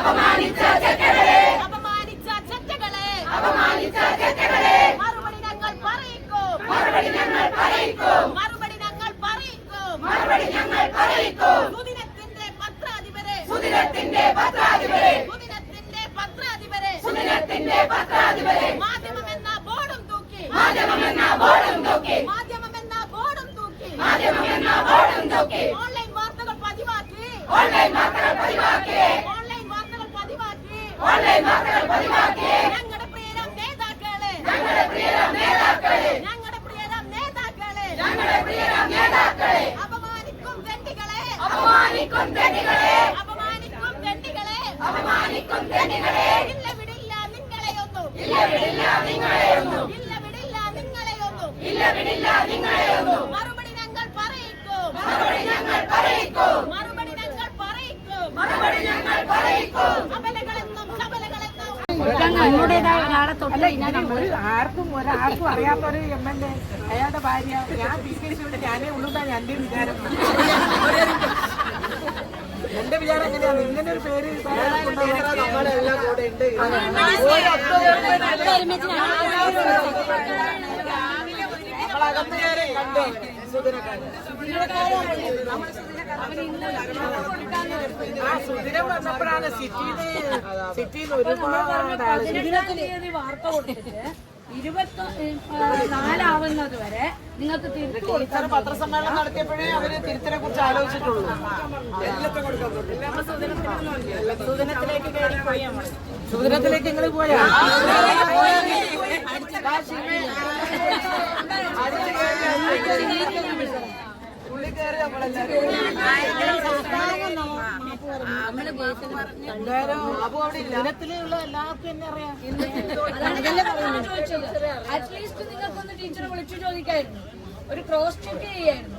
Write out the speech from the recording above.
അപമാനിച്ച ചെറ്റകളെ മറുപടി ഞങ്ങൾ പറയിക്കും. സുദിനത്തിന്റെ പത്രാധിപരെ മാധ്യമമെന്ന ബോർഡും തൂക്കി ഓൺലൈൻ വാർത്തകൾ പതിവാക്കി ഞങ്ങളുടെ പ്രിയരാം നേതാക്കളെ അപമാനിക്കും തെണ്ടികളെ ഇല്ല വിടില്ല നിങ്ങളെയൊന്നും മറുപടി ഞങ്ങൾ പറയിക്കും. അബലകളെന്നും ആർക്കും അറിയാത്തൊരു MLA അയാളുടെ ഭാര്യ ഞാൻ സ്വീകരിച്ചുകൊണ്ട് ഞാനേ ഉള്ളൂന്നാണ് എന്റെ വിചാരം. എന്റെ വിചാരം എങ്ങനെയാണ് ഇങ്ങനെ ഒരു പേര് സുദിനം വന്നപ്പോഴാണ് സിറ്റിയിൽ ഒരുപാട് വാർത്ത കൊടുത്തിട്ട് 24 വരെ നിങ്ങൾക്ക് പത്രസമ്മേളനം നടത്തിയപ്പോഴേ അവര് തിരുത്തിനെ കുറിച്ച് ആലോചിച്ചിട്ടുള്ളൂ. സുദിനത്തിലേക്ക് നിങ്ങൾ പോയാ ഉള്ളി കയറി ദിനത്തിലുള്ള എല്ലാവർക്കും എന്നെ അറിയാം. അറ്റ്ലീസ്റ്റ് നിങ്ങൾക്കൊന്ന് ടീച്ചറെ വിളിച്ചു ചോദിക്കായിരുന്നു, ഒരു ക്രോസ് ചെക്ക് ചെയ്യായിരുന്നു.